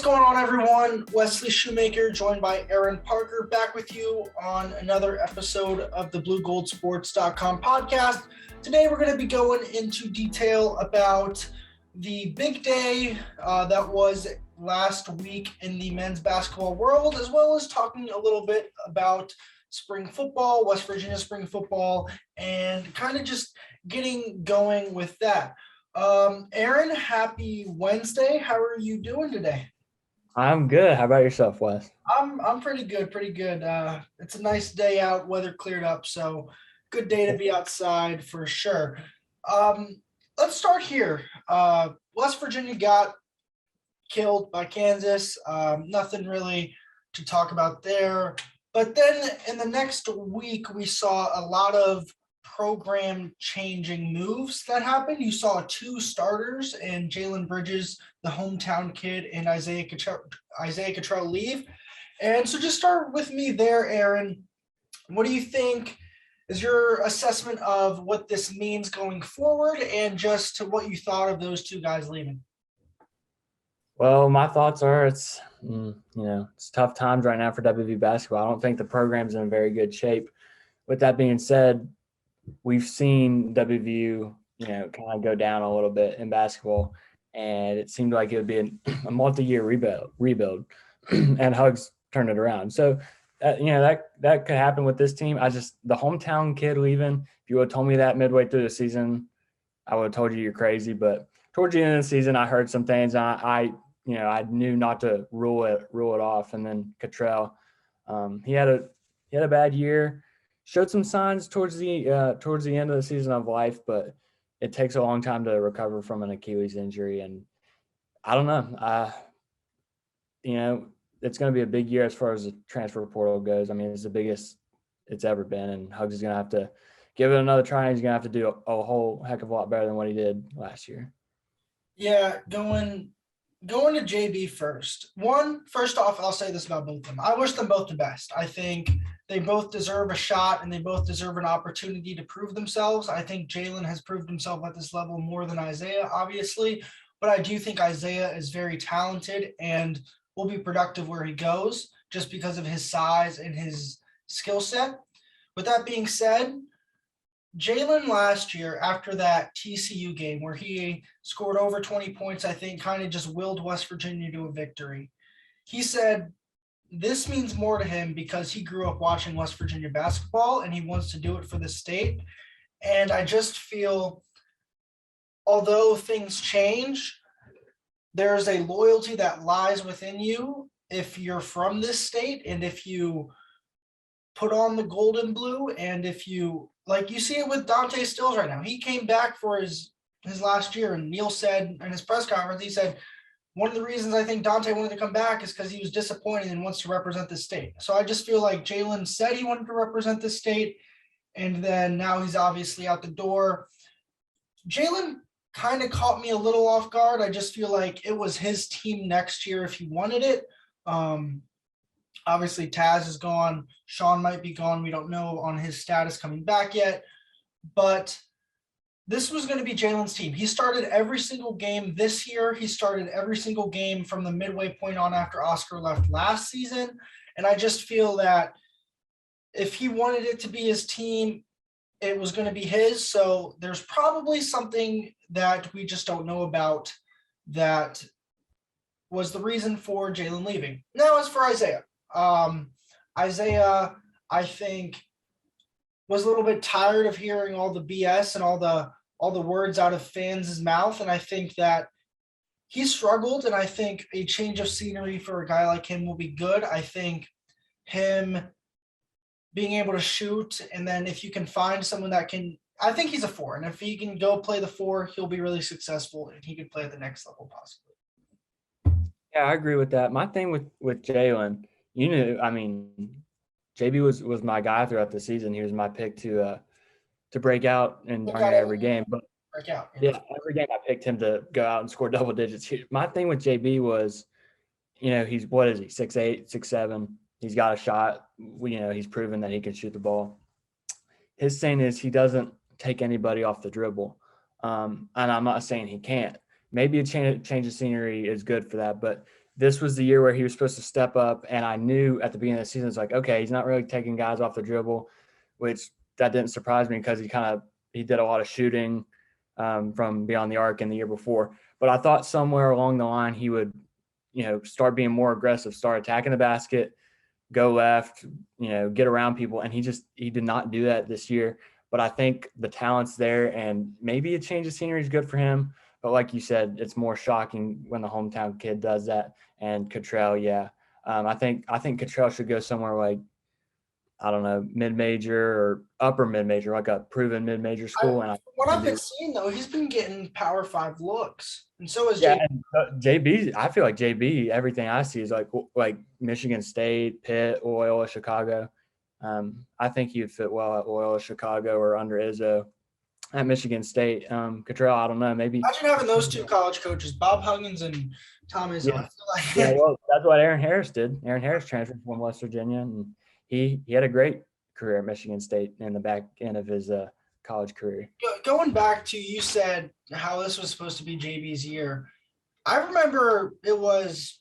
What's going on, everyone? Wesley Shoemaker, joined by Aaron Parker, back with you on another episode of the BlueGoldSports.com podcast. Today, we're going to be going into detail about the big day that was last week in the men's basketball world, as well as talking a little bit about spring football, West Virginia spring football, and kind of just getting going with that. Aaron, happy Wednesday. How are you doing today? I'm good. How about yourself, Wes? I'm pretty good. It's a nice day out, weather cleared up, so good day to be outside for sure. Let's start here. West Virginia got killed by Kansas. Nothing really to talk about there. But then in the next week, we saw a lot of program changing moves that happened. You saw two starters and Jalen Bridges, the hometown kid, and Isaiah Cottrell leave. And so just start with me there, Aaron. What do you think is your assessment of what this means going forward and just to what you thought of those two guys leaving? Well, my thoughts are it's tough times right now for WVU basketball. I don't think the program's in very good shape. With that being said, we've seen WVU, kind of go down a little bit in basketball, and it seemed like it would be a multi-year rebuild, and Hugs turned it around. So, that could happen with this team. The hometown kid leaving, if you would have told me that midway through the season, I would have told you you're crazy. But towards the end of the season, I heard some things, and I knew not to rule it off. And then Cottrell, he had a bad year. Showed some signs towards the end of the season of life, but it takes a long time to recover from an Achilles injury. And I don't know. It's going to be a big year as far as the transfer portal goes. I mean, it's the biggest it's ever been, and Hugs is going to have to give it another try. And he's going to have to do a whole heck of a lot better than what he did last year. Yeah, going to JB first. First off, I'll say this about both of them. I wish them both the best. I think they both deserve a shot and they both deserve an opportunity to prove themselves. I think Jalen has proved himself at this level more than Isaiah, obviously, but I do think Isaiah is very talented and will be productive where he goes just because of his size and his skill set. With that being said, Jalen last year, after that TCU game where he scored over 20 points, I think kind of just willed West Virginia to a victory. He said this means more to him because he grew up watching West Virginia basketball and he wants to do it for the state. And I just feel, although things change, there's a loyalty that lies within you if you're from this state and if you put on the gold and blue, and if you see it with Dante Stills right now. He came back for his last year, and Neal said in his press conference, he said, one of the reasons I think Dante wanted to come back is because he was disappointed and wants to represent the state. So I just feel like Jalen said he wanted to represent the state, and then now he's obviously out the door. Jalen kind of caught me a little off guard. I just feel like it was his team next year if he wanted it. Obviously, Taz is gone. Sean might be gone. We don't know on his status coming back yet. But this was going to be Jalen's team. He started every single game this year. He started every single game from the midway point on after Oscar left last season. And I just feel that if he wanted it to be his team, it was going to be his. So there's probably something that we just don't know about that was the reason for Jalen leaving. Now, as for Isaiah. Isaiah, I think, was a little bit tired of hearing all the BS and all the words out of fans' mouth, and I think that he struggled, and I think a change of scenery for a guy like him will be good. I think him being able to shoot, and then if you can find someone that can – I think he's a 4, and if he can go play the 4, he'll be really successful, and he can play at the next level possibly. Yeah, I agree with that. My thing with Jalen – JB was my guy throughout the season. He was my pick to break out in every game. But every game I picked him to go out and score double digits. My thing with JB was, he's 6'8", 6'7". He's got a shot. He's proven that he can shoot the ball. His thing is he doesn't take anybody off the dribble. And I'm not saying he can't. Maybe a change of scenery is good for that, but this was the year where he was supposed to step up. And I knew at the beginning of the season, it's like, okay, he's not really taking guys off the dribble, which that didn't surprise me because he did a lot of shooting from beyond the arc in the year before. But I thought somewhere along the line he would, start being more aggressive, start attacking the basket, go left, get around people. And he did not do that this year. But I think the talent's there, and maybe a change of scenery is good for him. But like you said, it's more shocking when the hometown kid does that. And Cottrell, yeah. I think Cottrell should go somewhere like, I don't know, mid-major or upper mid-major, like a proven mid-major school. What I've been seeing though, he's been getting Power 5 looks, and so is Yeah, JB. and JB, I feel like JB, everything I see is like Michigan State, Pitt, Loyola, Chicago. I think he'd fit well at Loyola, Chicago, or under Izzo at Michigan State. Cottrell, I don't know, maybe. Imagine having those two college coaches, Bob Huggins and Tom Izzo. Yeah. I feel like Yeah, well, that's what Aaron Harris did. Aaron Harris transferred from West Virginia, and he had a great career at Michigan State in the back end of his college career. Going back to, you said how this was supposed to be JB's year. I remember it was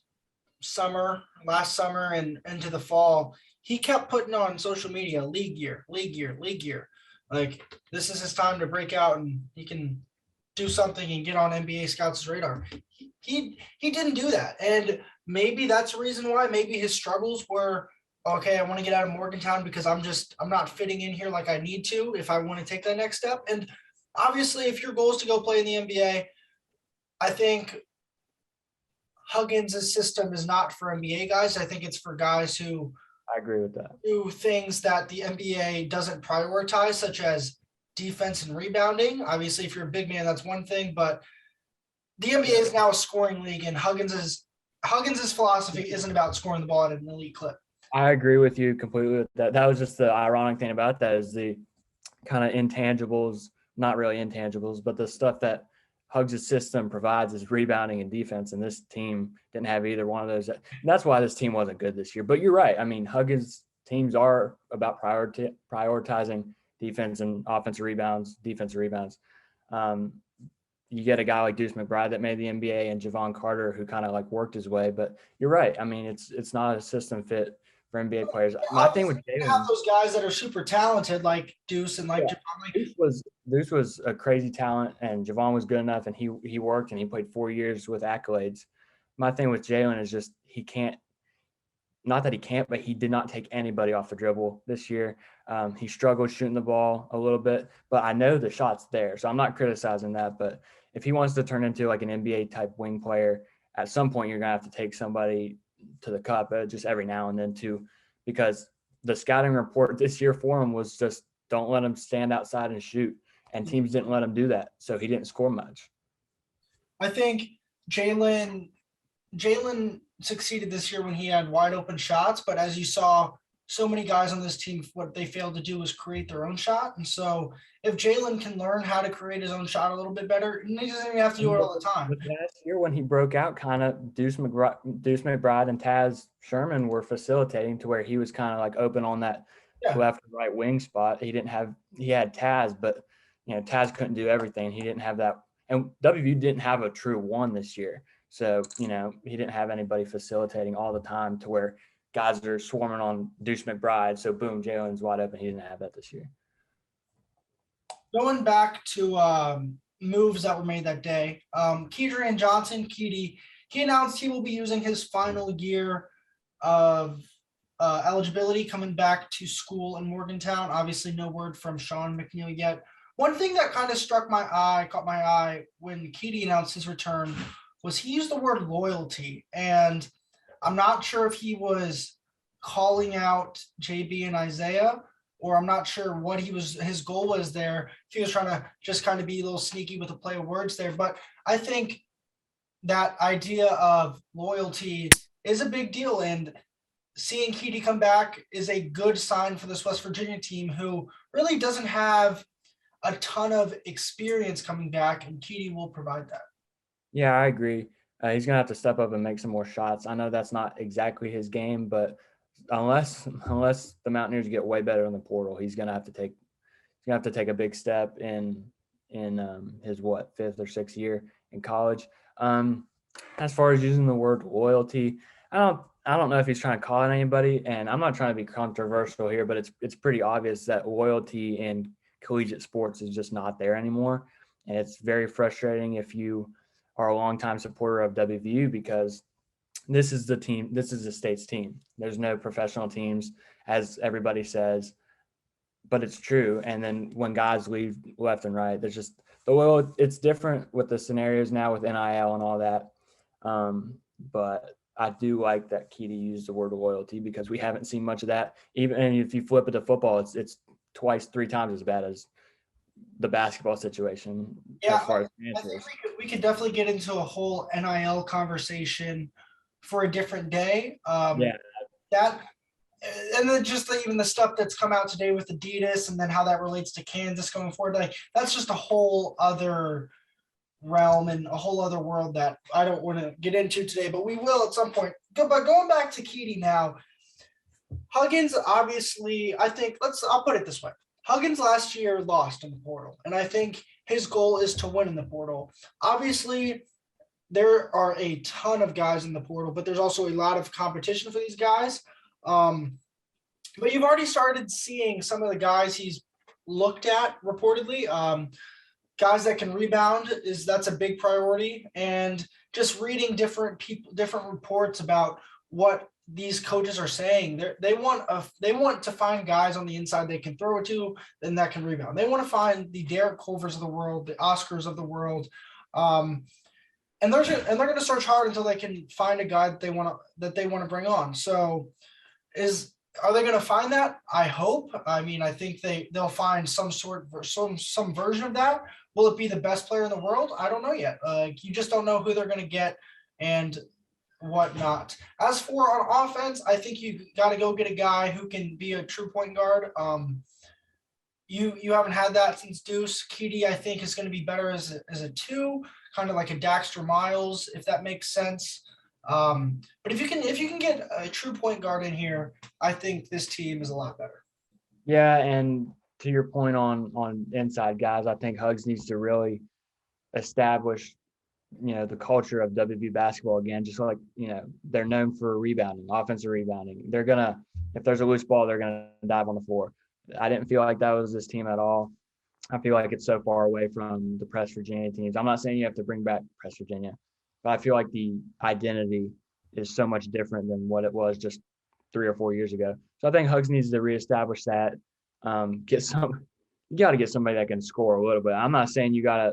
last summer and into the fall. He kept putting on social media, league year, league year, league year. Like, this is his time to break out and he can do something and get on NBA scouts' radar. He didn't do that. And maybe that's the reason why. Maybe his struggles were, okay, I want to get out of Morgantown because I'm not fitting in here like I need to if I want to take that next step. And obviously, if your goal is to go play in the NBA, I think Huggins' system is not for NBA guys. I think it's for guys who I agree with that. do things that the NBA doesn't prioritize, such as defense and rebounding. Obviously, if you're a big man, that's one thing, but the NBA is now a scoring league, and Huggins' philosophy isn't about scoring the ball at an elite clip. I agree with you completely with that. That was just the ironic thing about that, is the kind of intangibles, not really intangibles, but the stuff that Huggs' system provides is rebounding and defense, and this team didn't have either one of those. And that's why this team wasn't good this year. But you're right. I mean, Huggs' teams are about prioritizing defense and offensive rebounds, defensive rebounds. You get a guy like Deuce McBride that made the NBA, and Javon Carter, who kind of like worked his way. But you're right. I mean, it's not a system fit for NBA players. My thing with Jalen, have those guys that are super talented like Deuce and like Javon. Deuce was a crazy talent, and Javon was good enough, and he worked, and he played 4 years with accolades. My thing with Jalen is just he can't. Not that he can't, but he did not take anybody off the dribble this year. He struggled shooting the ball a little bit, but I know the shot's there, so I'm not criticizing that. But if he wants to turn into like an NBA type wing player, at some point you're gonna have to take somebody to the cup just every now and then too, because the scouting report this year for him was just don't let him stand outside and shoot, and teams didn't let him do that, so he didn't score much. I think Jalen succeeded this year when he had wide open shots, but as you saw, so many guys on this team, what they failed to do was create their own shot. And so if Jalen can learn how to create his own shot a little bit better, he doesn't even have to do it all the time. Last year when he broke out, kind of Deuce McBride and Taz Sherman were facilitating to where he was kind of like open on that left and right wing spot. He had Taz, but Taz couldn't do everything. He didn't have that. And WVU didn't have a true one this year. So, he didn't have anybody facilitating all the time to where guys are swarming on Deuce McBride. So, boom, Jalen's wide open. He didn't have that this year. Going back to moves that were made that day, Kedrian Johnson, he announced he will be using his final year of eligibility coming back to school in Morgantown. Obviously, no word from Sean McNeil yet. One thing that kind of caught my eye when Keedy announced his return was he used the word loyalty. And I'm not sure if he was calling out JB and Isaiah, or I'm not sure what his goal was there. If he was trying to just kind of be a little sneaky with a play of words there. But I think that idea of loyalty is a big deal. And seeing Keedy come back is a good sign for this West Virginia team, who really doesn't have a ton of experience coming back, and Keedy will provide that. Yeah, I agree. He's going to have to step up and make some more shots. I know that's not exactly his game, but unless the Mountaineers get way better in the portal, he's going to have to take a big step in his fifth or sixth year in college. As far as using the word loyalty, I don't know if he's trying to call out anybody, and I'm not trying to be controversial here, but it's pretty obvious that loyalty in collegiate sports is just not there anymore. And it's very frustrating if you are a longtime supporter of WVU, because this is the team, this is the state's team. There's no professional teams, as everybody says, but it's true. And then when guys leave left and right, there's just it's different with the scenarios now with NIL and all that. But I do like that Keedy used the word loyalty, because we haven't seen much of that. Even and if you flip it to football, it's twice, 3 times as bad as the basketball situation Yeah, as far as I think transfers. we could definitely get into a whole NIL conversation for a different day. Yeah, That and then just even the stuff that's come out today with Adidas, and then how that relates to Kansas going forward. Like that's just a whole other realm and a whole other world that I don't want to get into today, but we will at some point. But going back to Keedy now, Huggins obviously, I'll put it this way. Huggins last year lost in the portal, and I think his goal is to win in the portal. Obviously, there are a ton of guys in the portal, but there's also a lot of competition for these guys. But you've already started seeing some of the guys he's looked at reportedly. Guys that can rebound that's a big priority, and just reading different reports about what these coaches are saying. They want to find guys on the inside they can throw it to and that can rebound. They want to find the Derek Culvers of the world, the Oscars of the world. And they're going to search hard until they can find a guy that they want to bring on. So are they going to find that? I hope. I mean, I think they'll find some version of that. Will it be the best player in the world? I don't know yet. You just don't know who they're going to get and whatnot. As for on offense, I think you got to go get a guy who can be a true point guard. You haven't had that since Deuce. Keedy, I think, is going to be better as a 2, kind of like a Daxter Miles, if that makes sense. But if you can get a true point guard in here, I think this team is a lot better. yeah, and to your point on inside guys, I think Hugs needs to really establish, the culture of WVU basketball again. Just like, they're known for rebounding, offensive rebounding. They're gonna, if there's a loose ball, they're gonna dive on the floor. I didn't feel like that was this team at all. I feel like it's so far away from the Press Virginia teams. I'm not saying you have to bring back Press Virginia, but I feel like the identity is so much different than what it was just 3 or 4 years ago. So I think Hugs needs to reestablish that. You got to get somebody that can score a little bit. I'm not saying you got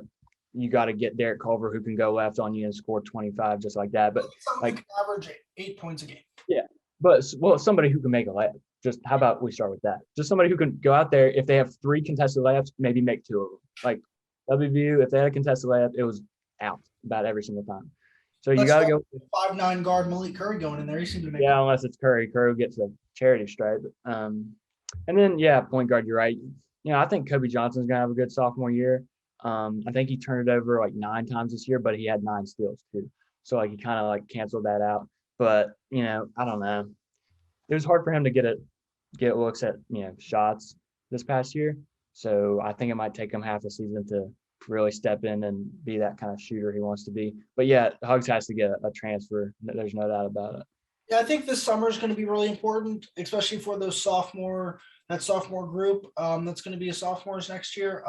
to get Derek Culver who can go left on you and score 25 just like that. But like average 8 points a game. Yeah, but somebody who can make a layup. Just how about we start with that? Just somebody who can go out there. If they have 3 contested layups, maybe make 2 of them. Like WVU, if they had a contested layup, it was out about every single time. So you got to go 5'9" guard Malik Curry going in there. He seemed to make unless it's Curry. Curry gets a charity stripe. And then point guard. You're right. I think Kobe Johnson's gonna have a good sophomore year. I think he turned it over like 9 times this year, but he had 9 steals too. So like he kind of like canceled that out. But I don't know. It was hard for him to get looks at shots this past year. So I think it might take him half a season to really step in and be that kind of shooter he wants to be. But yeah, Hugs has to get a transfer. There's no doubt about it. Yeah, I think this summer is going to be really important, especially for that sophomore group that's going to be a sophomores next year.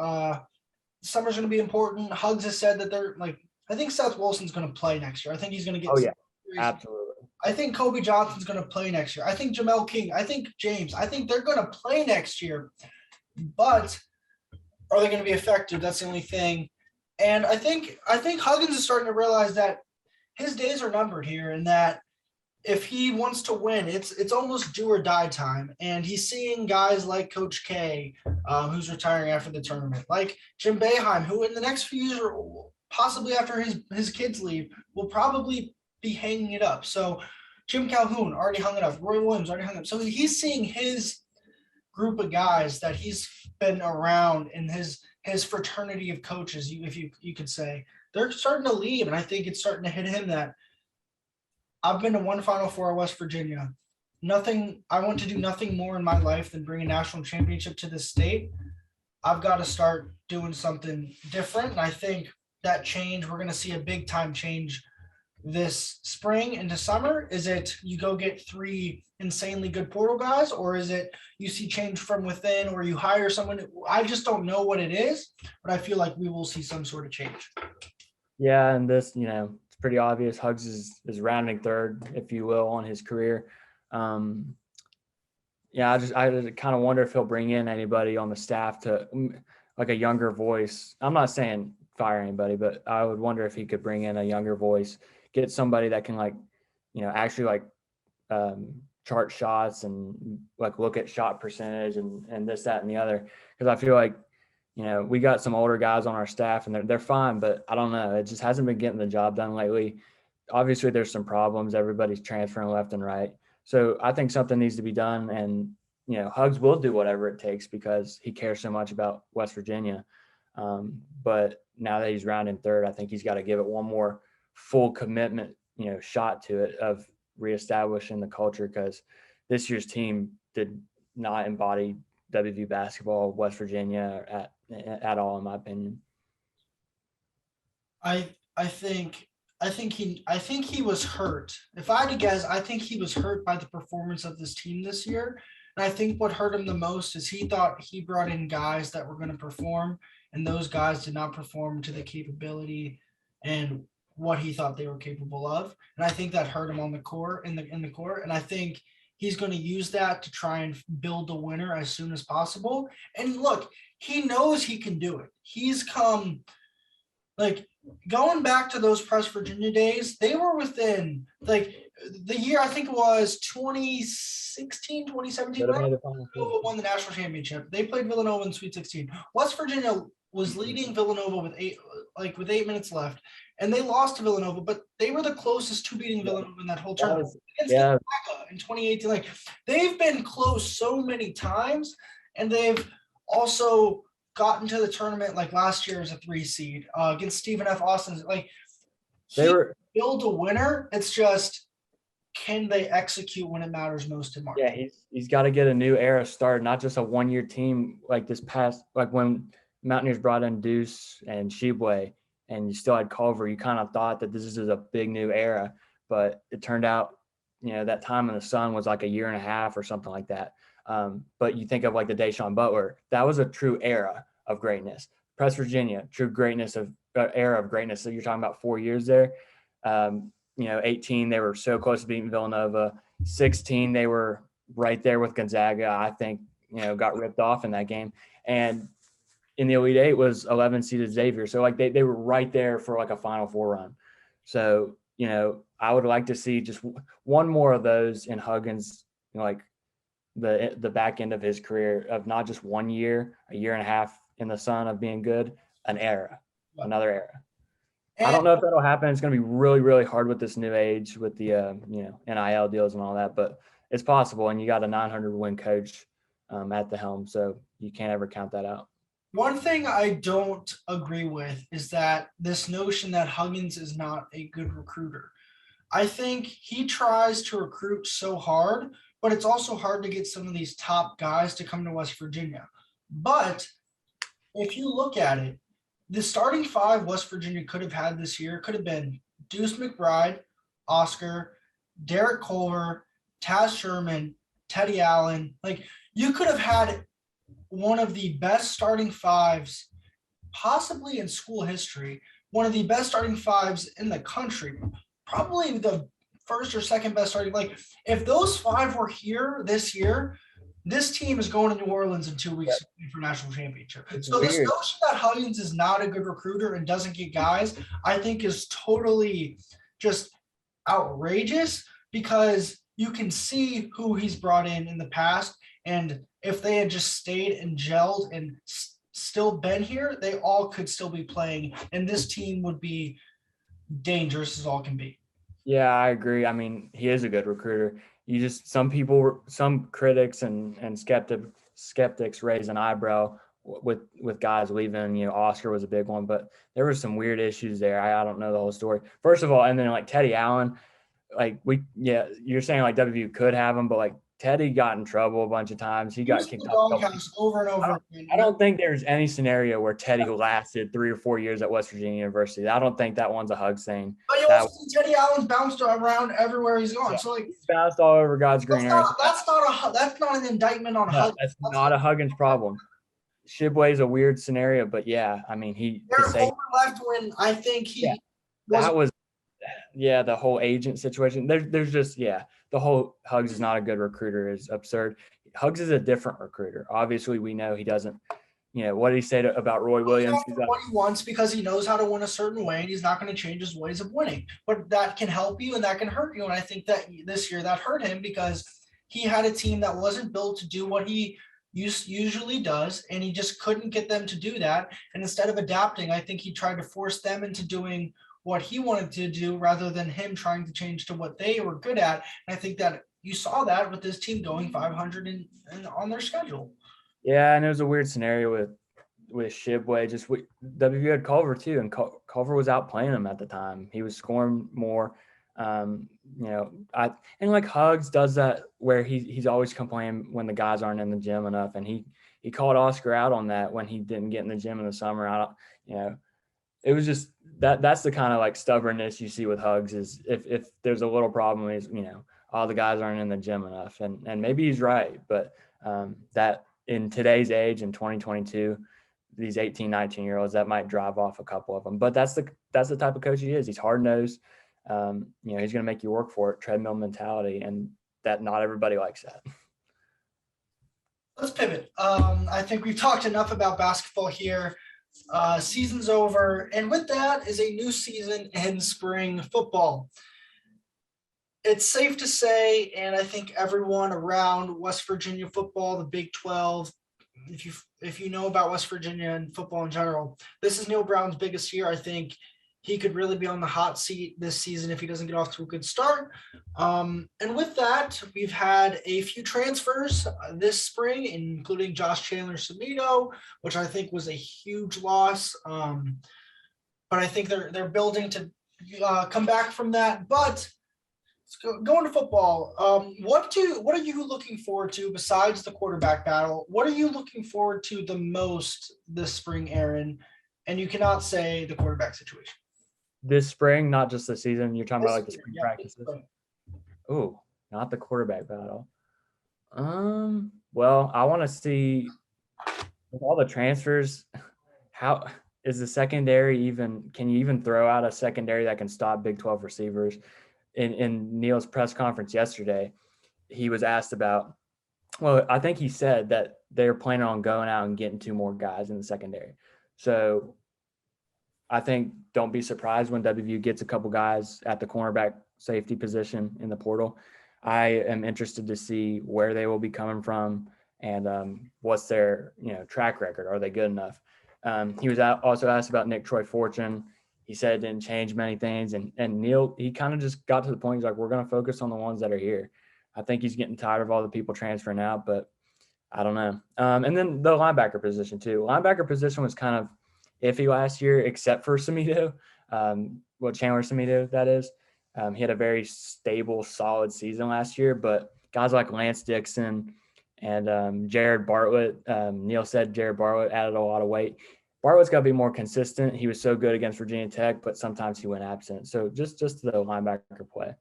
Summer's going to be important. Hugs has said that they're like, I think Seth Wilson's going to play next year. I think he's going to get. Oh yeah, absolutely. I think Kobe Johnson's going to play next year. I think Jamel King. I think James. I think they're going to play next year. But are they going to be effective? That's the only thing. And I think Huggins is starting to realize that his days are numbered here, and that if he wants to win, it's almost do or die time. And he's seeing guys like Coach K, who's retiring after the tournament, like Jim Boeheim, who in the next few years, or possibly after his kids leave, will probably be hanging it up. So Jim Calhoun already hung it up. Roy Williams already hung it up. So he's seeing his group of guys that he's been around in his fraternity of coaches, if you could say, they're starting to leave. And I think it's starting to hit him that I've been to one Final Four at West Virginia. I want to do nothing more in my life than bring a national championship to this state. I've got to start doing something different. And I think that change, we're going to see a big time change this spring into summer? Is it you go get 3 insanely good portal guys, or is it you see change from within, or you hire someone? I just don't know what it is, but I feel like we will see some sort of change. Yeah, and this, it's pretty obvious. Hugs is rounding third, if you will, on his career. Yeah, I kind of wonder if he'll bring in anybody on the staff to like a younger voice. I'm not saying fire anybody, but I would wonder if he could bring in a younger voice, get somebody that can actually chart shots and like look at shot percentage and this, that, and the other. Because I feel like, we got some older guys on our staff and they're fine, but I don't know. It just hasn't been getting the job done lately. Obviously, there's some problems. Everybody's transferring left and right. So I think something needs to be done. And, Hugs will do whatever it takes because he cares so much about West Virginia. But now that he's rounding third, I think he's got to give it one more full commitment, shot to it of reestablishing the culture, because this year's team did not embody WVU basketball, West Virginia at all, in my opinion. I think he was hurt. If I had to guess, I think he was hurt by the performance of this team this year. And I think what hurt him the most is he thought he brought in guys that were going to perform, and those guys did not perform to the capability and what he thought they were capable of. And I think that hurt him on the court in the court. And I think he's going to use that to try and build a winner as soon as possible. And look, he knows he can do it. He's come like going back to those Press Virginia days, they were within like the year, I think it was 2016, 2017. Villanova won the national championship. They played Villanova in Sweet 16. West Virginia was leading Villanova with 8 minutes left, and they lost to Villanova, but they were the closest to beating Villanova in that whole tournament. Yeah. In 2018. Like, they've been close so many times, and they've also gotten to the tournament like last year as a 3 seed against Stephen F. Austin. Like, he built a winner. It's just, can they execute when it matters most in March? Yeah, he's got to get a new era started, not just a 1-year team like this past, like when Mountaineers brought in Deuce and Sheboy and you still had Culver. You kind of thought that this is a big new era, but it turned out, that time in the sun was like a year and a half or something like that. But you think of like the Deshaun Butler, that was a true era of greatness. Press Virginia, true greatness of era of greatness. So you're talking about 4 years there. 18, they were so close to beating Villanova. 16, they were right there with Gonzaga. I think, got ripped off in that game. And in the Elite Eight was 11 seeded Xavier. So like they were right there for like a Final Four run. So, I would like to see just one more of those in Huggins, like the back end of his career, of not just 1 year, a year and a half in the sun of being good, another era. I don't know if that'll happen. It's going to be really, really hard with this new age with the, NIL deals and all that, but it's possible. And you got a 900 win coach at the helm. So you can't ever count that out. One thing I don't agree with is that this notion that Huggins is not a good recruiter. I think he tries to recruit so hard, but it's also hard to get some of these top guys to come to West Virginia. But if you look at it, the starting 5 West Virginia could have had this year could have been Deuce McBride, Oscar, Derek Culver, Taz Sherman, Teddy Allen. Like, you could have had one of the best starting 5s possibly in school history, one of the best starting 5s in the country, probably the first or second best starting. Like, if those 5 were here this year, this team is going to New Orleans in 2 weeks for national championship. So this notion that Huggins is not a good recruiter and doesn't get guys, I think is totally just outrageous, because you can see who he's brought in the past. And if they had just stayed and gelled and still been here, they all could still be playing. And this team would be dangerous as all can be. Yeah, I agree. I mean, he is a good recruiter. Some critics and skeptics raise an eyebrow with guys leaving. Oscar was a big one, but there were some weird issues there. I don't know the whole story. First of all, and then like Teddy Allen, like you're saying like WVU could have him, but like Teddy got in trouble a bunch of times. He got kicked the off. doghouse over and over again. I don't think there's any scenario where Teddy lasted 3 or 4 years at West Virginia University. I don't think that one's a Hugs thing. But you also see Teddy Allen's bounced around everywhere he's gone. So like he's bounced all over God's green earth. That's not an indictment on No, Huggins. that's not a Huggins problem. Shibway is a weird scenario, but yeah, I mean Derek Holder left when I think the whole agent situation. There's just the whole Hugs is not a good recruiter is absurd. Hugs is a different recruiter. Obviously, we know he doesn't. What did he say about Roy Williams? What he wants because he knows how to win a certain way, and he's not going to change his ways of winning. But that can help you, and that can hurt you. And I think that this year that hurt him because he had a team that wasn't built to do what he usually does, and he just couldn't get them to do that. And instead of adapting, I think he tried to force them into doing what he wanted to do rather than him trying to change to what they were good at. And I think that you saw that with this team going 500 and on their schedule. Yeah, and it was a weird scenario with Shibway. Just WVU had Culver too, and Culver was outplaying him at the time. He was scoring more. Like Hugs does that where he's always complaining when the guys aren't in the gym enough, and he called Oscar out on that when he didn't get in the gym in the summer. It was just that's the kind of like stubbornness you see with Hugs is if there's a little problem is all the guys aren't in the gym enough, and maybe he's right, but that in today's age in 2022, these 18, 19-year-olds, that might drive off a couple of them. But that's the type of coach he is. He's hard-nosed. He's going to make you work for it, treadmill mentality, and that not everybody likes that. Let's pivot. I think we've talked enough about basketball here. Season's over, and with that is a new season in spring football. It's safe to say, and I think everyone around West Virginia football, the Big 12, if you know about West Virginia and football in general, this is Neal Brown's biggest year. I think he could really be on the hot seat this season if he doesn't get off to a good start. And with that, we've had a few transfers this spring, including Josh Chandler-Samito, which I think was a huge loss. But I think they're building to come back from that. But going to football, what are you looking forward to besides the quarterback battle? What are you looking forward to the most this spring, Aaron? And you cannot say the quarterback situation. This spring, not just the season. You're talking about like the spring practices. Oh, not the quarterback battle. Well, I want to see with all the transfers, how is the secondary even? Can you even throw out a secondary that can stop Big 12 receivers? In Neal's press conference yesterday, he was asked about, well, I think he said that they're planning on going out and getting 2 more guys in the secondary. So I think don't be surprised when WVU gets a couple guys at the cornerback safety position in the portal. I am interested to see where they will be coming from and what's their track record. Are they good enough? He was also asked about Nick Troy Fortune. He said it didn't change many things. And Neal, he kind of just got to the point. He's like, we're going to focus on the ones that are here. I think he's getting tired of all the people transferring out, but I don't know. And then the linebacker position too. Linebacker position was kind of iffy last year, except for Samito. Chandler Samito, that is. He had a very stable, solid season last year, but guys like Lance Dixon and Jared Bartlett, Neal said Jared Bartlett added a lot of weight. Bartlett's got to be more consistent. He was so good against Virginia Tech, but sometimes he went absent. So just the linebacker play.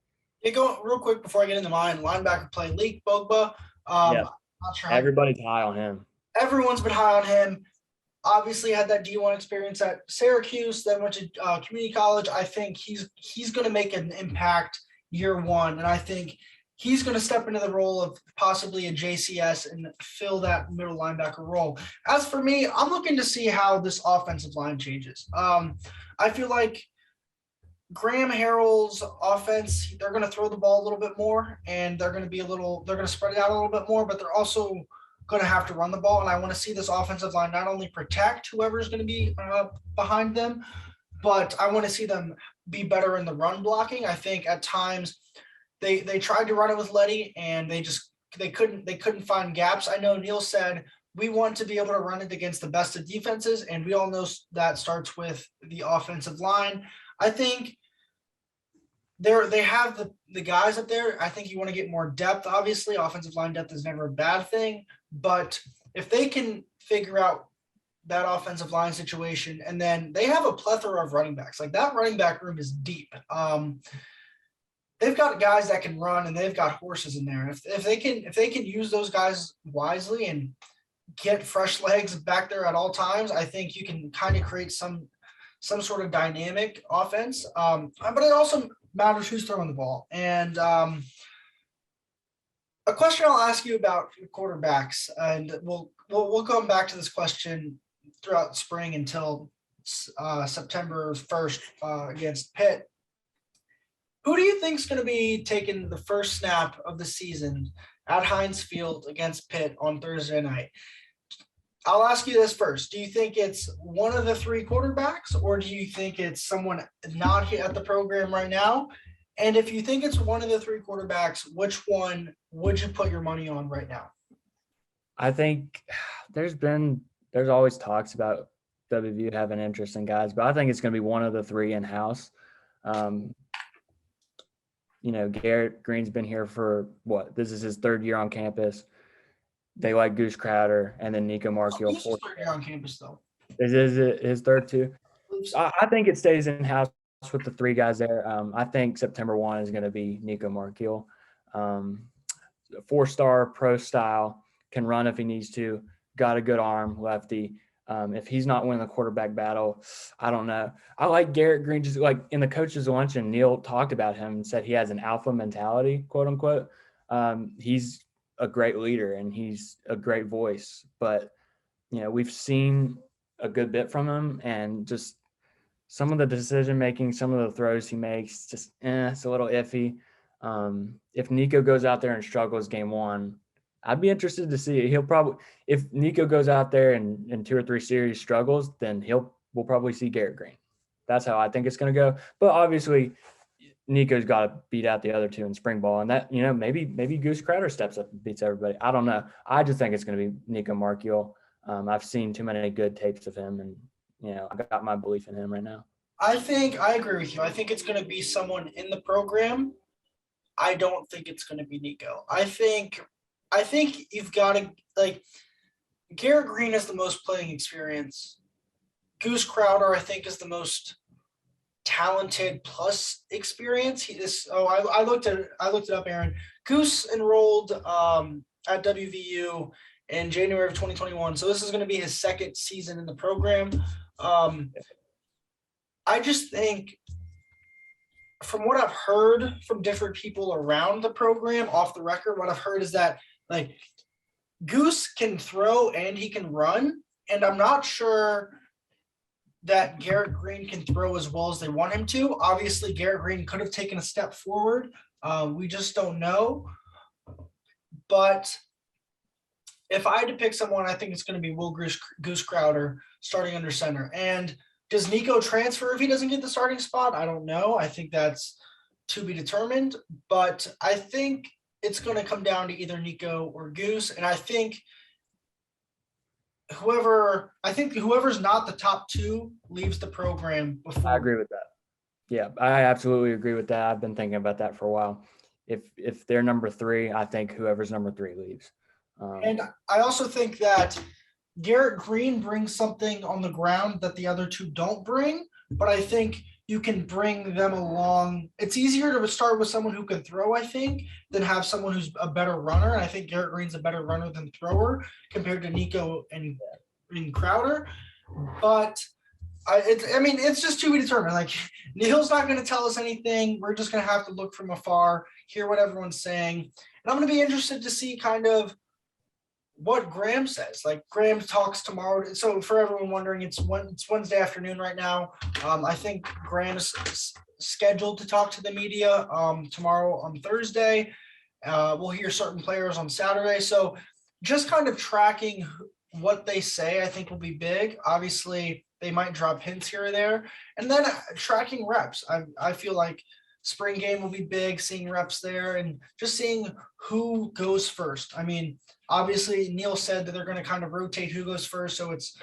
Hey, go real quick before I get into mine. Linebacker play, Leak Bogba. Not sure everybody's high on him. Everyone's been high on him. Obviously had that D1 experience at Syracuse, then went to community college. I think he's going to make an impact year one, and I think he's going to step into the role of possibly a JCS and fill that middle linebacker role. As for me, I'm looking to see how this offensive line changes. I feel like Graham Harrell's offense, they're going to throw the ball a little bit more, and they're going to spread it out a little bit more, but they're also going to have to run the ball. And I want to see this offensive line not only protect whoever's going to be behind them, but I want to see them be better in the run blocking. I think at times they tried to run it with Letty and they couldn't find gaps. I know Neal said we want to be able to run it against the best of defenses, and we all know that starts with the offensive line. I think they have the guys up there. I think you want to get more depth. Obviously, offensive line depth is never a bad thing, but if they can figure out that offensive line situation, and then they have a plethora of running backs. Like that running back room is deep. They've got guys that can run, and they've got horses in there. If they can use those guys wisely and get fresh legs back there at all times, I think you can kind of create some sort of dynamic offense. But it also matters who's throwing the ball. And a question I'll ask you about quarterbacks, and we'll come back to this question throughout spring until September 1st against Pitt. Who do you think is going to be taking the first snap of the season at Heinz Field against Pitt on Thursday night? I'll ask you this first. Do you think it's one of the three quarterbacks, or do you think it's someone not at the program right now? And if you think it's one of the three quarterbacks, which one would you put your money on right now? I think there's always talks about WVU having interest in guys, but I think it's going to be one of the three in-house. Garrett Green's been here for this is his third year on campus. They like Goose Crowder and then Nico Marchiol. He's his third year on campus, though. Is it his third too? I think it stays in-house with the three guys there. I think September 1 is going to be Nico Marchiol. 4-star pro style, can run if he needs to, got a good arm, lefty. If he's not winning the quarterback battle, I don't know. I like Garrett Green. Just like in the coach's luncheon, Neal talked about him and said he has an alpha mentality, quote unquote. He's a great leader and he's a great voice, but we've seen a good bit from him, and just some of the decision making, some of the throws he makes, just it's a little iffy. If Nico goes out there and struggles game one, I'd be interested to see it. He'll probably, if Nico goes out there and in 2 or 3 series struggles, then we'll probably see Garrett Green. That's how I think it's going to go. But obviously, Nico's got to beat out the other two in spring ball, and that maybe Goose Crowder steps up and beats everybody. I don't know. I just think it's going to be Nico Marchiol. I've seen too many good tapes of him, and I got my belief in him right now. I agree with you. I think it's going to be someone in the program. I don't think it's going to be Nico. I think you've got to, like, Garrett Green has the most playing experience. Goose Crowder, I think, is the most talented plus experience. I looked it up, Aaron. Goose enrolled at WVU in January of 2021. So this is going to be his second season in the program. I just think, from what I've heard from different people around the program off the record, what I've heard is that, like, Goose can throw and he can run. And I'm not sure that Garrett Green can throw as well as they want him to. Obviously, Garrett Green could have taken a step forward. We just don't know. But if I had to pick someone, I think it's going to be Will Goose Crowder starting under center. And does Nico transfer if he doesn't get the starting spot? I don't know. I think that's to be determined. But I think it's going to come down to either Nico or Goose. And I think whoever's not the top two leaves the program before. I agree with that. Yeah, I absolutely agree with that. I've been thinking about that for a while. If they're number 3, I think whoever's number 3 leaves. And I also think that Garrett Green brings something on the ground that the other two don't bring, but I think you can bring them along. It's easier to start with someone who can throw, I think, than have someone who's a better runner. And I think Garrett Green's a better runner than thrower compared to Nico and Crowder. But it's just to be determined. Like, Neal's not going to tell us anything. We're just going to have to look from afar, hear what everyone's saying. And I'm going to be interested to see kind of what Graham says. Like, Graham talks tomorrow. So for everyone wondering, it's Wednesday afternoon right now. I think Graham's scheduled to talk to the media tomorrow on Thursday. We'll hear certain players on Saturday. So just kind of tracking what they say, I think, will be big. Obviously, they might drop hints here or there. And then tracking reps. I feel like spring game will be big, seeing reps there and just seeing who goes first. I mean, obviously, Neal said that they're going to kind of rotate who goes first, so it's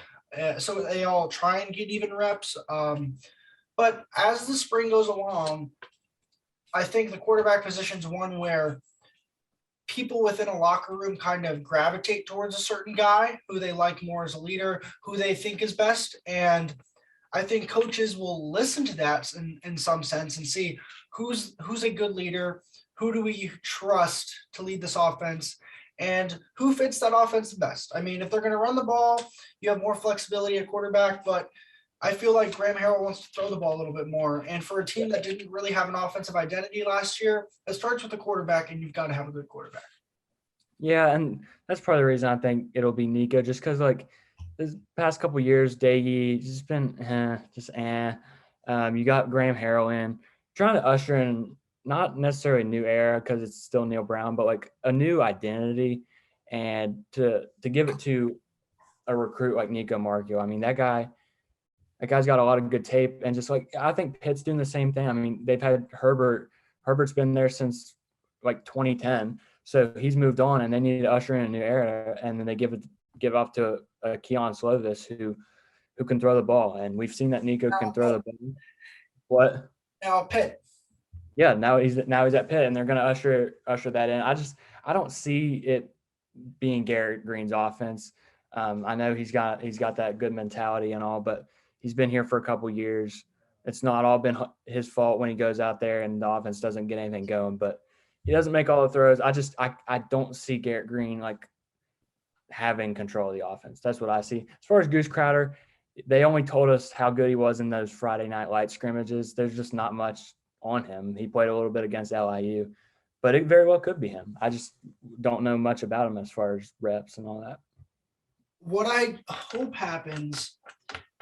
so they all try and get even reps. But as the spring goes along, I think the quarterback position is one where people within a locker room kind of gravitate towards a certain guy who they like more as a leader, who they think is best. And I think coaches will listen to that in some sense and see who's a good leader, who do we trust to lead this offense, and who fits that offense the best. I mean, if they're going to run the ball, you have more flexibility at quarterback, but I feel like Graham Harrell wants to throw the ball a little bit more. And for a team that didn't really have an offensive identity last year, it starts with the quarterback, and you've got to have a good quarterback. Yeah, and that's part of the reason I think it'll be Nico, just because like this past couple of years, Daggy just been you got Graham Harrell in, trying to usher in not necessarily a new era because it's still Neal Brown, but like a new identity, and to give it to a recruit like Nico Markio. I mean, that guy's got a lot of good tape, and just like I think Pitt's doing the same thing. I mean, they've had Herbert. Herbert's been there since like 2010. So he's moved on, and they need to usher in a new era, and then they give off to Keon Slovis who can throw the ball, and we've seen that Nico can throw the ball. What? Now Pitt. Yeah, now he's at Pitt, and they're going to usher that in. I don't see it being Garrett Green's offense. I know he's got that good mentality and all, but he's been here for a couple years. It's not all been his fault when he goes out there and the offense doesn't get anything going, but he doesn't make all the throws. I don't see Garrett Green like having control of the offense. That's what I see. As far as Goose Crowder, they only told us how good he was in those Friday night light scrimmages. There's just not much on him. He played a little bit against LIU, but it very well could be him. I just don't know much about him as far as reps and all that. What I hope happens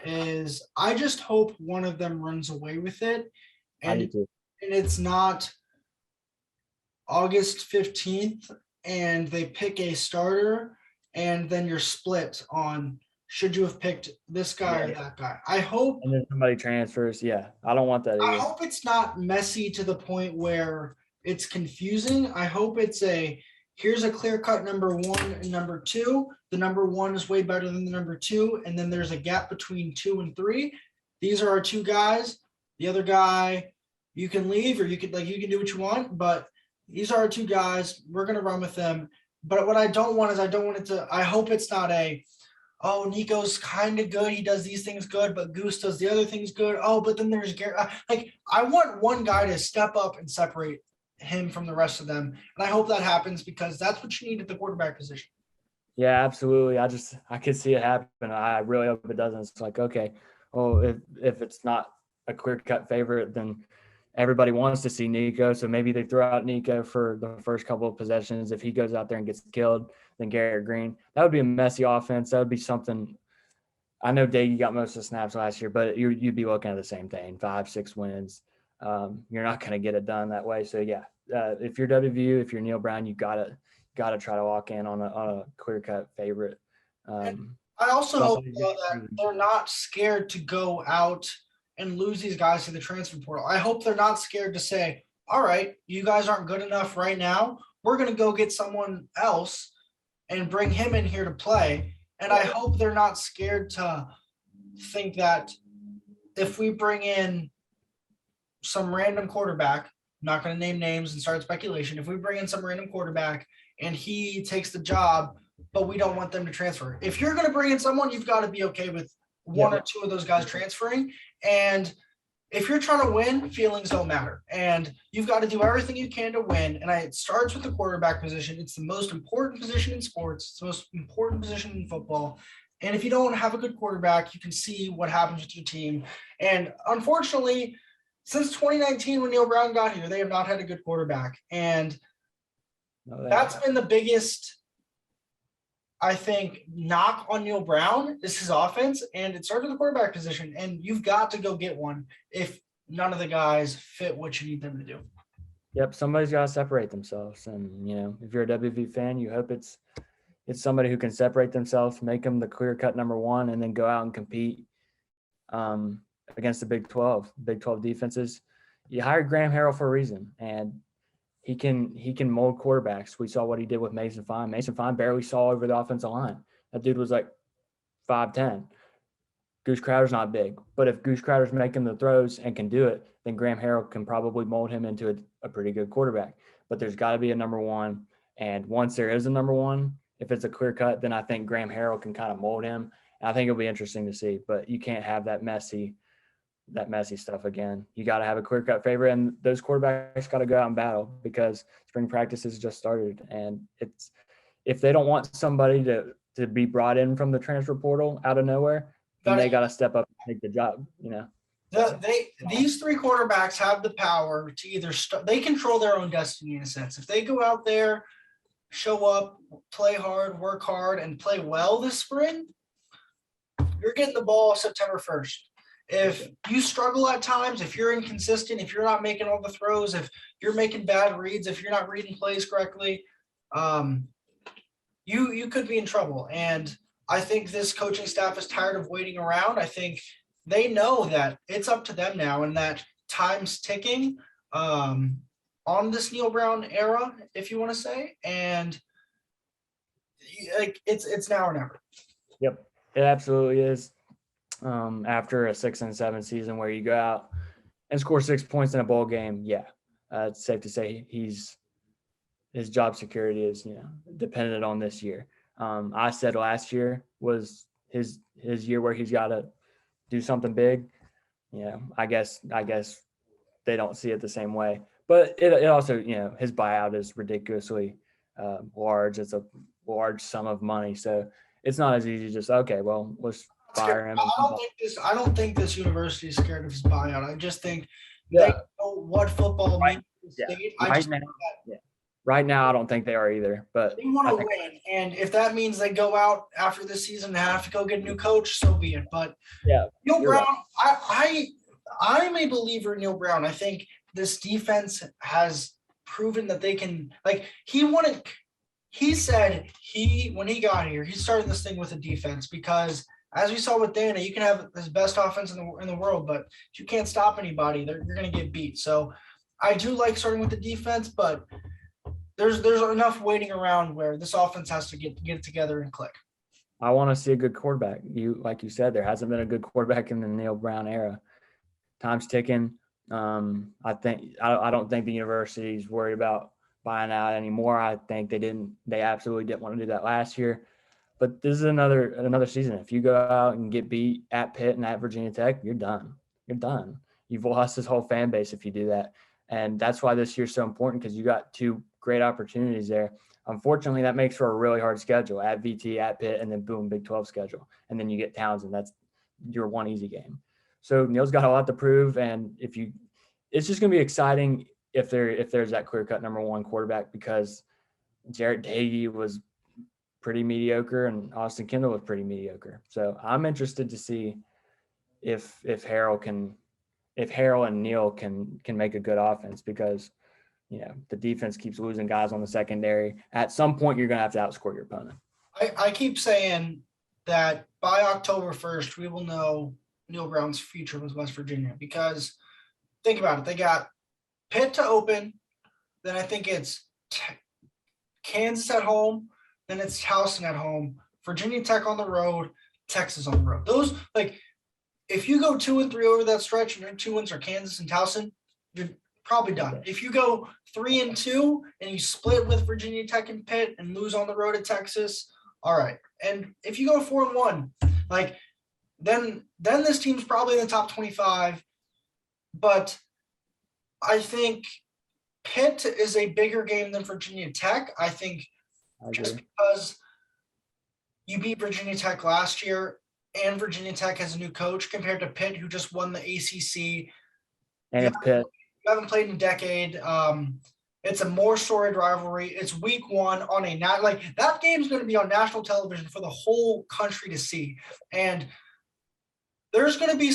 is I just hope one of them runs away with it. I do too. And it's not August 15th and they pick a starter and then you're split on should you have picked this guy or that guy. I hope and then somebody transfers. Yeah, I don't want that either. I hope it's not messy to the point where it's confusing. I hope it's here's a clear-cut number one and number two. The number one is way better than the number two, and then there's a gap between 2 and 3. These are our two guys. The other guy, you can leave or you can do what you want, but these are our two guys. We're going to run with them. But what I don't want is I hope it's not Nico's kind of good. He does these things good, but Goose does the other things good. Oh, but then there's Garrett. I want one guy to step up and separate him from the rest of them. And I hope that happens because that's what you need at the quarterback position. Yeah, absolutely. I could see it happen. I really hope it doesn't. It's like, okay, well, if it's not a clear-cut favorite, then everybody wants to see Nico. So maybe they throw out Nico for the first couple of possessions. If he goes out there and gets killed, then Garrett Green. That would be a messy offense. That would be something. I know Daggy got most of the snaps last year, but you'd be looking at the same thing, 5-6 wins. You're not going to get it done that way. So, yeah, if you're WVU, if you're Neal Brown, you got to try to lock in on a clear-cut favorite. I also hope that they're not scared to go out and lose these guys to the transfer portal. I hope they're not scared to say, all right, you guys aren't good enough right now. We're going to go get someone else and bring him in here to play. And I hope they're not scared to think that if we bring in some random quarterback, I'm not going to name names and start speculation. If we bring in some random quarterback and he takes the job, but we don't want them to transfer. If you're going to bring in someone, you've got to be okay with one or two of those guys transferring. And if you're trying to win, feelings don't matter. And you've got to do everything you can to win. And it starts with the quarterback position. It's the most important position in sports. It's the most important position in football. And if you don't have a good quarterback, you can see what happens with your team. And unfortunately, since 2019, when Neal Brown got here, they have not had a good quarterback. And that's been the biggest, I think, knock on Neal Brown is his offense, and it starts with the quarterback position, and you've got to go get one if none of the guys fit what you need them to do. Yep, somebody's got to separate themselves, and if you're a WV fan, you hope it's somebody who can separate themselves, make them the clear-cut number one, and then go out and compete against the Big 12 defenses. You hired Graham Harrell for a reason, and he can mold quarterbacks. We saw what he did with Mason Fine. Mason Fine barely saw over the offensive line. That dude was like 5'10". Goose Crowder's not big, but if Goose Crowder's making the throws and can do it, then Graham Harrell can probably mold him into a pretty good quarterback. But there's got to be a number one. And once there is a number one, if it's a clear cut, then I think Graham Harrell can kind of mold him. And I think it'll be interesting to see, but you can't have that messy stuff again. You got to have a clear cut favorite, and those quarterbacks got to go out and battle because spring practice has just started. And it's, if they don't want somebody to be brought in from the transfer portal out of nowhere, then they got to step up and take the job, you know. These three quarterbacks have the power to either they control their own destiny in a sense. If they go out there, show up, play hard, work hard, and play well this spring, you're getting the ball September 1st. If you struggle at times, if you're inconsistent, if you're not making all the throws, if you're making bad reads, if you're not reading plays correctly, you could be in trouble. And I think this coaching staff is tired of waiting around. I think they know that it's up to them now and that time's ticking on this Neal Brown era, if you want to say. And like it's now or never. Yep, it absolutely is. After a 6-7 season where you go out and score 6 points in a bowl game, it's safe to say his job security is, dependent on this year. I said last year was his year where he's got to do something big. I guess they don't see it the same way, but it also, his buyout is ridiculously large. It's a large sum of money. So it's not as easy just, okay, well, let's fire him. I don't think this university is scared of his buyout. I just think they know what football means to the state. Right now, I don't think they are either. But they want to win, and if that means they go out after this season and have to go get a new coach, so be it. But Neal Brown, right. I'm a believer in Neal Brown. I think this defense has proven that they can. Like he said when he got here, he started this thing with a defense because, as we saw with Dana, you can have his best offense in the world, but if you can't stop anybody, you're going to get beat. So I do like starting with the defense, but there's enough waiting around where this offense has to get it together and click. I want to see a good quarterback. Like you said, there hasn't been a good quarterback in the Neal Brown era. Time's ticking. I don't think the university's worried about buying out anymore. I think they absolutely didn't want to do that last year. But this is another season. If you go out and get beat at Pitt and at Virginia Tech, you're done. You're done. You've lost this whole fan base if you do that. And that's why this year's so important, because you got two great opportunities there. Unfortunately, that makes for a really hard schedule at VT, at Pitt, and then boom, Big 12 schedule. And then you get Townsend. That's your one easy game. So Neal's got a lot to prove. And it's just going to be exciting if there's that clear-cut number one quarterback, because Jarrett Doege was pretty mediocre and Austin Kendall was pretty mediocre. So I'm interested to see if Harrell and Neal can make a good offense, because the defense keeps losing guys on the secondary. At some point, you're going to have to outscore your opponent. I keep saying that by October 1st, we will know Neal Brown's future with West Virginia, because think about it. They got Pitt to open. Then I think it's Kansas at home. Then it's Towson at home, Virginia Tech on the road, Texas on the road. Those, like, if you go 2-3 over that stretch and your 2 wins are Kansas and Towson, you're probably done. If you go 3-2 and you split with Virginia Tech and Pitt and lose on the road at Texas, all right. And if you go 4-1, like, then this team's probably in the top 25. But I think Pitt is a bigger game than Virginia Tech. I think just because you beat Virginia Tech last year and Virginia Tech has a new coach compared to Pitt, who just won the ACC. And it's Pitt. You haven't played in a decade. It's a more storied rivalry. It's week one on that game's going to be on national television for the whole country to see. And there's going to be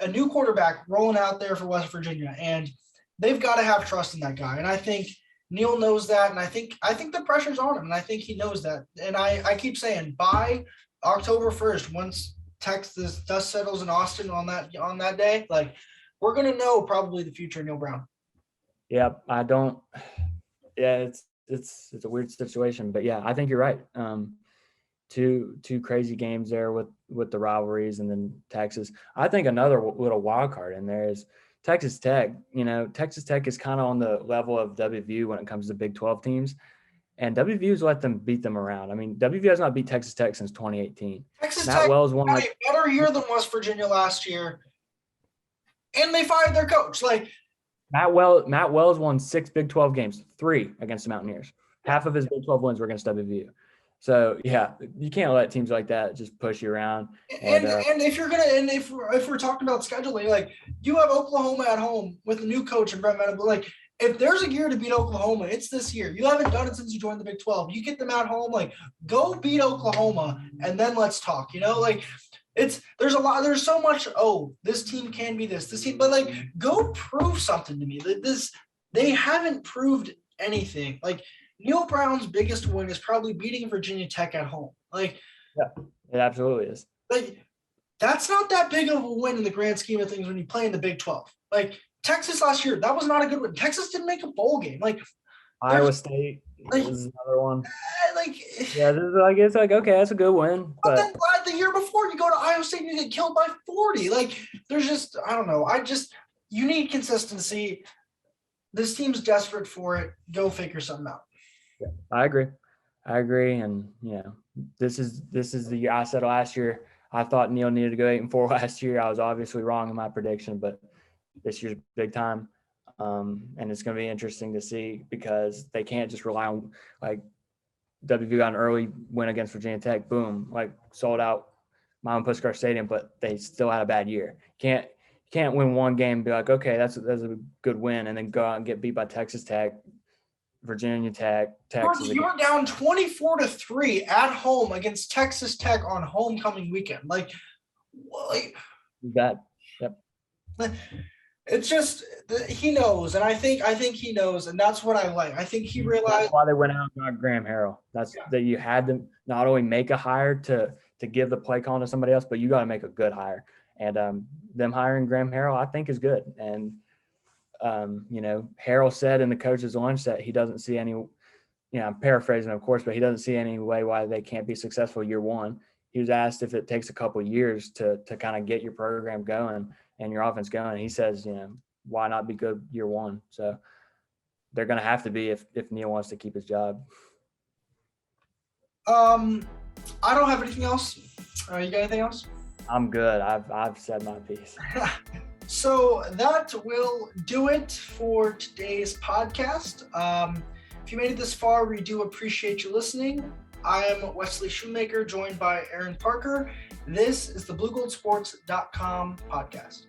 a new quarterback rolling out there for West Virginia, and they've got to have trust in that guy. And I think Neal knows that, and I think the pressure's on him, and I think he knows that. And I keep saying by October 1st, once Texas dust settles in Austin on that day, like, we're gonna know probably the future of Neal Brown. Yeah, it's a weird situation, but yeah, I think you're right. two crazy games there with the rivalries, and then Texas. I think another little wild card in there is Texas Tech. Texas Tech is kind of on the level of WVU when it comes to Big 12 teams, and WVU's let them beat them around. I mean, WVU has not beat Texas Tech since 2018. Texas Matt Tech Wells won had a better year than West Virginia last year, and they fired their coach. Matt Wells won 6 Big 12 games, 3 against the Mountaineers. Half of his Big 12 wins were against WVU. So yeah, you can't let teams like that just push you around. And if we're talking about scheduling, you have Oklahoma at home with a new coach and Brent Venables. If there's a year to beat Oklahoma, it's this year. You haven't done it since you joined the Big 12. You get them at home, go beat Oklahoma, and then let's talk. There's so much. Oh, this team can be this team, but go prove something to me. They haven't proved anything. Neal Brown's biggest win is probably beating Virginia Tech at home. Yeah, it absolutely is. That's not that big of a win in the grand scheme of things when you play in the Big 12. Texas last year, that was not a good win. Texas didn't make a bowl game. Iowa State is another one. Yeah, it's okay, that's a good win. But then the year before, you go to Iowa State and you get killed by 40. There's just, I don't know. You need consistency. This team's desperate for it. Go figure something out. Yeah, I agree. And this is the year. I said last year I thought Neal needed to go 8-4 last year. I was obviously wrong in my prediction, but this year's big time. And it's going to be interesting to see because they can't just rely on WVU got an early win against Virginia Tech. Boom, sold out Milan Puskar Stadium, but they still had a bad year. Can't win one game and be okay, that's a good win, and then go out and get beat by Texas Tech, Virginia Tech, Texas. You were down 24-3 at home against Texas Tech on homecoming weekend. That. Yep. It's just he knows, and I think he knows, and that's what I like. I think he realized that's why they went out and got Graham Harrell. That you had to not only make a hire to give the play call to somebody else, but you got to make a good hire. And them hiring Graham Harrell, I think, is good. And Harrell said in the coach's lunch that he doesn't see any. I'm paraphrasing, of course, but he doesn't see any way why they can't be successful year one. He was asked if it takes a couple of years to kind of get your program going and your offense going. He says, why not be good year one? So they're going to have to be if Neal wants to keep his job. I don't have anything else. You got anything else? I'm good. I've said my piece. So that will do it for today's podcast. If you made it this far, we do appreciate you listening. I am Wesley Shoemaker, joined by Aaron Parker. This is the BlueGoldSports.com podcast.